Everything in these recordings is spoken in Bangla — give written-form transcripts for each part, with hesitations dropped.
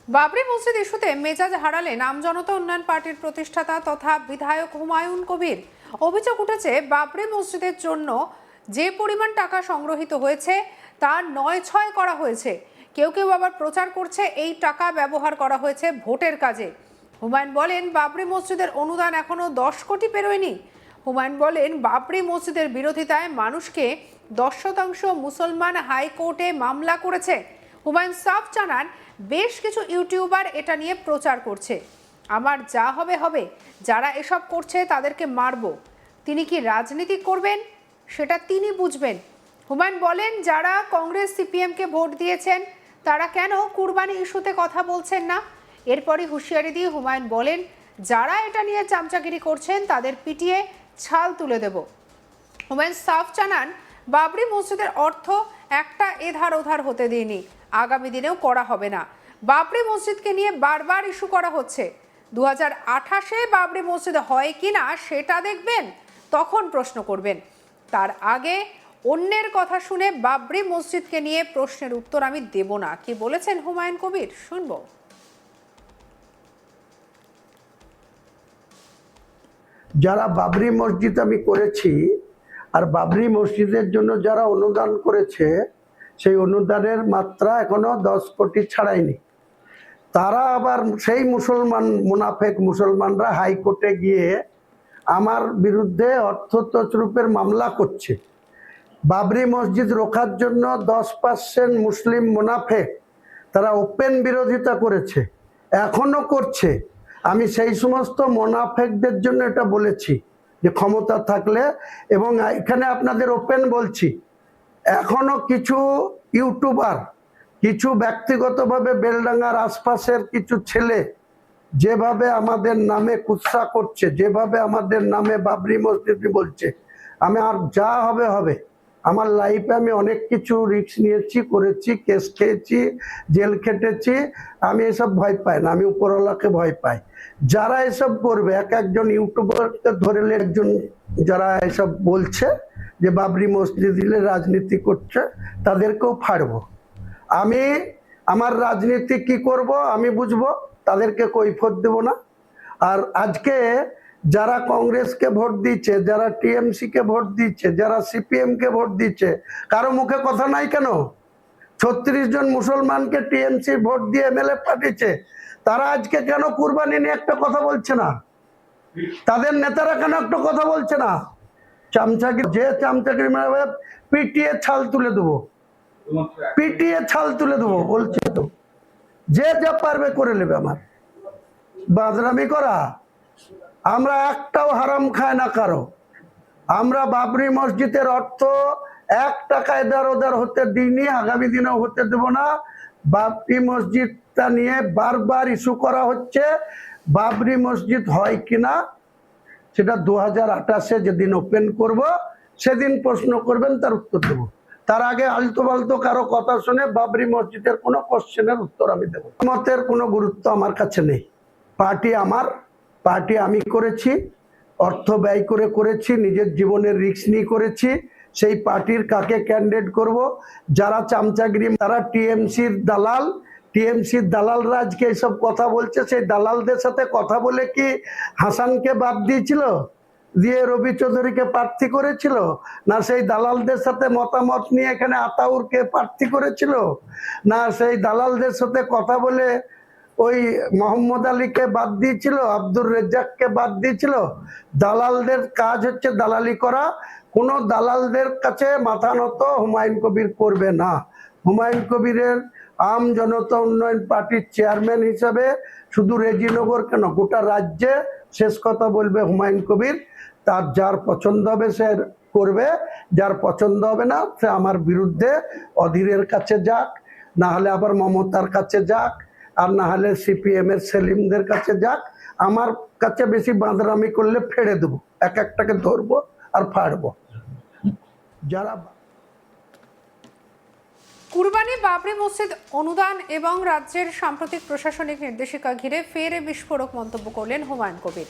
বাবরি মসজিদ ইস্যুতে মেজাজ হারালেন আমজনতা উন্নয়ন পার্টির প্রতিষ্ঠাতা তথা বিধায়ক হুমায়ুন কবির। অভিযোগ উঠেছে বাবরি মসজিদের জন্য যে পরিমাণ টাকা সংগ্রহিত হয়েছে তা ৯/৬ করা হয়েছে। কেউ কেউ আবার প্রচার করছে এই টাকা ব্যবহার করা হয়েছে ভোটের কাজে। হুমায়ুন বলেন বাবরি মসজিদের অনুদান এখনো ১০ কোটি পেরোয়নি। হুমায়ুন বলেন বাবরি মসজিদের বিরোধিতায় মানুষকে ১০% মুসলমান হাইকোর্টে মামলা করেছে। হুমায়ুন সাফ জানান বেশ কিছু ইউটিউবার এটা নিয়ে প্রচার করছে, আমার যা হবে হবে, যারা এসব করছে তাদেরকে মারব। তিনি কি রাজনীতি করবেন সেটা তিনি বুঝবেন। হুমায়ুন বলেন যারা কংগ্রেস সিপিএমকে ভোট দিয়েছেন তারা কেন কুরবানি ইস্যুতে কথা বলছেন না। এরপরই হুঁশিয়ারি দিয়ে হুমায়ুন বলেন যারা এটা নিয়ে চামচাগিরি করছেন তাদের পিটিয়ে ছাল তুলে দেব। হুমায়ুন সাফ জানান বাবরি মসজিদের অর্থ একটা এধার ওধার হতে দিইনি, আগামী দিনেও করা হবে না। বাবরি মসজিদকে নিয়ে বারবার ইস্যু করা হচ্ছে, 2028-এ বাবরি মসজিদ হয় কিনা সেটা দেখবেন, তখন প্রশ্ন করবেন। তার আগে অন্যের কথা শুনে বাবরি মসজিদকে নিয়ে প্রশ্নের উত্তর আমি দেব না। কি বলেছেন হুমায়ুন কবির শুনবো। যারা বাবরি মসজিদ আমি করেছি আর বাবরি মসজিদের জন্য যারা অনুদান করেছে সেই অনুদানের মাত্রা এখনো 10 কোটি ছাড়ায়নি। তারা আবার সেই মুনাফেক মুসলমানরা হাইকোর্টে গিয়ে আমার বিরুদ্ধে অর্থ তছরূপের মামলা করছে। বাবরি মসজিদ রোখার জন্য 10% মুসলিম মুনাফেক তারা ওপেন বিরোধিতা করেছে, এখনো করছে। আমি সেই সমস্ত মোনাফেকদের জন্য এটা বলেছি যে ক্ষমতা থাকলে, এবং এখানে আপনাদের ওপেন বলছি, এখনো কিছু ইউটিউবার, কিছু ব্যক্তিগতভাবে বেলডাঙ্গার আশপাশের কিছু ছেলে যেভাবে আমাদের নামে কুৎসা করছে, যেভাবে আমাদের নামে বাবরি মসজিদ বলছে, আমি আর যা হবে হবে। আমার লাইফে আমি অনেক কিছু রিস্ক নিয়েছি, করেছি, কেস খেয়েছি, জেল খেটেছি। আমি এসব ভয় পাই না, আমি উপরওয়ালাকে ভয় পাই। যারা এসব করবে, এক একজন ইউটিউবারকে ধরে একজন যারা এসব বলছে যে বাবরি মসজিদ দিলে রাজনীতি করছে, তাদেরকেও ফাড়বো। আমি আমার রাজনীতি কি করব আমি বুঝবো, তাদেরকে কৈফিয়ত দেব না। আর আজকে যারা কংগ্রেসকে ভোট দিচ্ছে, যারা টিএমসি কে ভোট দিচ্ছে, যারা সিপিএম কে ভোট দিচ্ছে, কারো মুখে কথা নাই কেন? 36 জন মুসলমানকে টিএমসি ভোট দিয়ে এমএলএ পাঠিয়েছে, তারা আজকে কেন কুরবানি নিয়ে একটা কথা বলছে না? তাদের নেতারা কেন একটা কথা বলছে না? চামচাগিরি, যে চামচাগিরি পিটিয়ে ছাল তুলে দেবো, পিটিয়ে ছাল তুলে দেবো বলছে তো। যে যা পারবে করে নেবে। আমার বাদরামি করা, আমরা একটাও হারাম খায় না কারো। আমরা বাবরি মসজিদের অর্থ 1 টাকা এদার ওদার হতে দিইনি, আগামী দিনেও হতে দেব না। বাবরি মসজিদটা নিয়ে বারবার ইস্যু করা হচ্ছে, বাবরি মসজিদ হয় কিনা সেটা 2028-এ যেদিন ওপেন করব সেদিন প্রশ্ন করবেন, তার উত্তর দেব। তার আগে আলতো ফালতো কারো কথা শুনে বাবরি মসজিদের কোনো কোশ্চেনের উত্তর আমি দেব। মতের কোনো গুরুত্ব আমার কাছে নেই। পার্টি আমার, পার্টি আমি করেছি, অর্থ ব্যয় করে করেছি, নিজের জীবনের রিস্ক নিয়ে করেছি। সেই পার্টির কাকে ক্যান্ডিডেট করব? যারা চামচাগিরি, তারা টিএমসির দালাল। টিএমসির দালালরা আজকে এইসব কথা বলছে। সেই দালালদের সাথে কথা বলে কি হাসানকে বাদ দিয়েছিল, দিয়ে রবি চৌধুরীকে প্রার্থী করেছিল? না সেই দালালদের সাথে মতামত নিয়ে এখানে আতাউরকে প্রার্থী করেছিল? না সেই দালালদের সাথে কথা বলে ওই মোহাম্মদ আলীকে বাদ দিয়েছিল, আব্দুর রেজ্জাককে বাদ দিয়েছিল? দালালদের কাজ হচ্ছে দালালি করা। কোনো দালালদের কাছে মাথা নত হুমায়ুন কবির করবে না। হুমায়ুন কবিরের আম জনতা উন্নয়ন পার্টির চেয়ারম্যান হিসাবে শুধু রেজিনগর কেন, গোটা রাজ্যে শেষ কথা বলবে হুমায়ুন কবির। তার যার পছন্দ হবে সে করবে, যার পছন্দ হবে না সে আমার বিরুদ্ধে অধীরের কাছে যাক, না হলে আবার মমতার কাছে যাক, আর না হলে সিপিএম এর সেলিমদের কাছে যাক। আমার কাছে বেশি বাঁদরামি করলে ফেড়ে দেবো, এক একটাকে ধরবো আর ফাড়বো। যারা কুরবানি বাবরি মসজিদ অনুদান এবং রাজ্যের সাম্প্রতিক প্রশাসনিক নির্দেশিকা ঘিরে ফের বিস্ফোরক মন্তব্য করলেন হুমায়ুন কবির।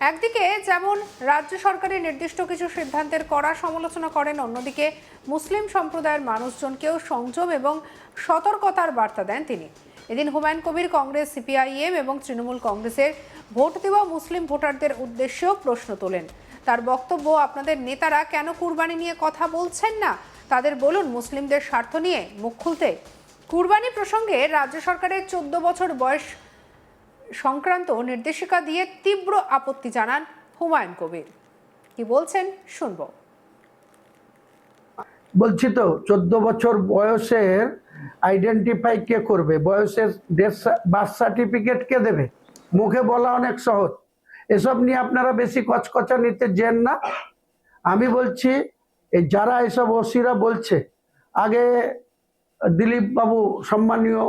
একদিকে যেমন রাজ্য সরকারের নির্দিষ্ট কিছু সিদ্ধান্তের কড়া সমালোচনা করেন, অন্যদিকে মুসলিম সম্প্রদায়ের মানুষজনকেও সংযম এবং সতর্কতার বার্তা দেন তিনি। এদিন হুমায়ুন কবির কংগ্রেস, সিপিআইএম এবং তৃণমূল কংগ্রেসের ভোট দেওয়া মুসলিম ভোটারদের উদ্দেশ্যেও প্রশ্ন তোলেন। তার বক্তব্য, আপনাদের নেতারা কেন কুরবানি নিয়ে কথা বলছেন না? তাদের বলুন মুসলিমদের স্বার্থ নিয়ে মুখ খুলতে। কুরবানি প্রসঙ্গে রাজ্য সরকারের 14 বছর বয়স সংক্রান্ত নির্দেশিকা দিয়ে তীব্র আপত্তি জানান হুমায়ুন কবির। কি বলছেন শুনবো। বলছি তো 14 বছর বয়সের আইডেন্টিফাই কে করবে? বয়সের বার্থ সার্টিফিকেট কে দেবে? মুখে বলা অনেক সহজ, এসব নিয়ে আপনারা বেশি কচকচা নিতে যেন না। আমি বলছি এই যারা এসব ওসিরা বলছে, আগে দিলীপ বাবু সম্মানীয়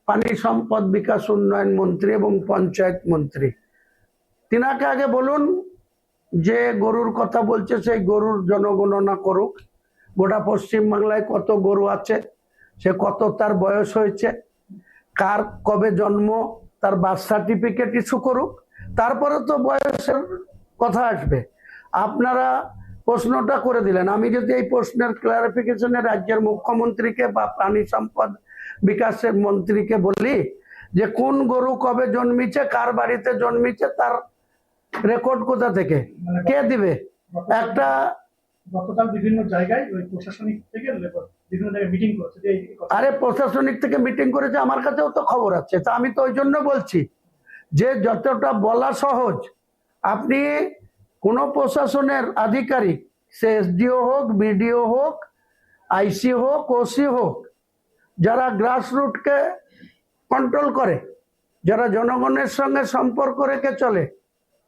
পানি সম্পদ বিকাশ উন্নয়ন মন্ত্রী এবং পঞ্চায়েত মন্ত্রী, তিনাকে আগে বলুন যে গরুর কথা বলছে সেই গরুর জনগণনা করুক। গোটা পশ্চিমবাংলায় কত গরু আছে, সে কত তার বয়স হয়েছে, কার কবে জন্ম, তার বার্থ সার্টিফিকেট ইস্যু করুক, তারপরে তো বয়সের কথা আসবে। আপনারা প্রশ্নটা করে দিলেন, আমি যদি এই প্রশ্নের ক্লারিফিকেশনে রাজ্যের মুখ্যমন্ত্রীকে বা প্রাণী সম্পদ বিকাশের মন্ত্রীকে বলি যে কোন গরু কবে জন্মিছে, কার বাড়িতে জন্মিছে, তার রেকর্ড কোথা থেকে কে দিবে? একটা গতকাল বিভিন্ন জায়গায় ওই প্রশাসনিক থেকে বিভিন্ন জায়গায় মিটিং করেছে যে আরে প্রশাসনিক থেকে মিটিং করেছে, আমার কাছেও তো খবর আছে। তা আমি তো ওই জন্য বলছি যে যতটা বলা সহজ, আপনি কোনো প্রশাসনের আধিকারিক, সে এসডিও হোক, বিডিও হোক, আইসি হোক, ওসি হোক, যারা গ্রাসরুটকে কন্ট্রোল করে, যারা জনগণের সঙ্গে সম্পর্ক রেখে চলে,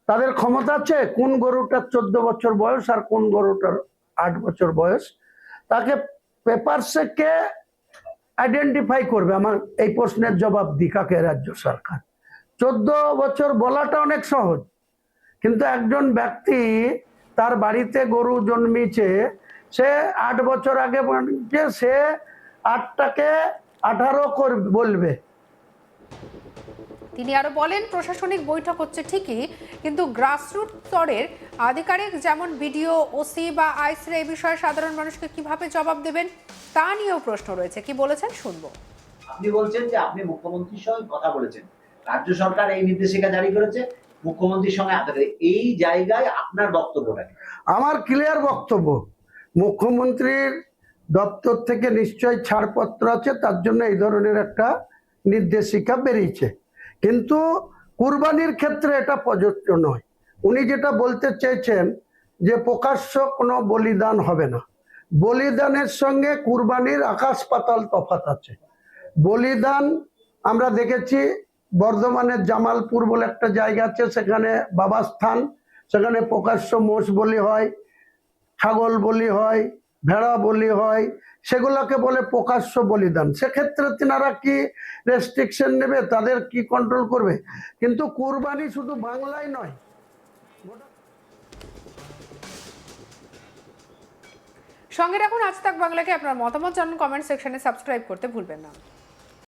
তাদের ক্ষমতা আছে কোন গরুটার 14 বছর বয়স আর কোন গরুটার 8 বছর বয়স, তাকে পেপারসে কে আইডেন্টিফাই করবে? আমার এই প্রশ্নের জবাব দি, কাকে? রাজ্য সরকার। 14 বছর বলাটা অনেক সহজ, কিন্তু একজন ব্যক্তি তার বাড়িতে গরু জন্মিছে, সে 8 বছর আগে বলছে, সে 8টাকে 18 বলবে। তিনি আরো বলেন, প্রশাসনিক বৈঠক হচ্ছে ঠিকই, কিন্তু গ্রাসরুট স্তরের আধিকারিক যেমন বিডিও, ওসি বা আইসিরা এই বিষয়ে সাধারণ মানুষকে কিভাবে জবাব দেবেন তা নিয়েও প্রশ্ন রয়েছে। কি বলেছেন শুনবো। আপনি বলছেন যে আপনি মুখ্যমন্ত্রীর সঙ্গে কথা বলেছেন, রাজ্য সরকার এই নির্দেশিকা জারি করেছে, মুখ্যমন্ত্রীর সঙ্গে এই জায়গায় আপনার বক্তব্যটা? আমার ক্লিয়ার বক্তব্য, মুখ্যমন্ত্রীর দপ্তর থেকে নিশ্চয়ই ছাড়পত্র আছে, তার জন্য এই ধরনের একটা নির্দেশিকা বেরিয়েছে, কিন্তু কুরবানির ক্ষেত্রে এটা প্রযোজ্য নয়। উনি যেটা বলতে চেয়েছেন যে প্রকাশ্য কোনো বলিদান হবে না, বলিদানের সঙ্গে কুরবানির আকাশ পাতাল তফাৎ আছে। বলিদান আমরা দেখেছি বর্ধমানের জামালপুর বলে একটা জায়গা আছে, সেখানে বাবাস্থান, সেখানে প্রকাশ্য মোষ বলি হয়, ছাগল বলি হয়, ভেড়া বলি হয়, সেগুলোকে বলে প্রকাশ্য বলিদান। সেক্ষেত্রে তিনারা কি রেস্ট্রিকশন নেবে, তাদের কি কন্ট্রোল করবে? কিন্তু কুরবানি শুধু বাংলায় নয়। সঙ্গে রাখুন আজ তাক বাংলাকে। আপনার মতামত জানান কমেন্ট সেকশনে, সাবস্ক্রাইব করতে ভুলবেন না।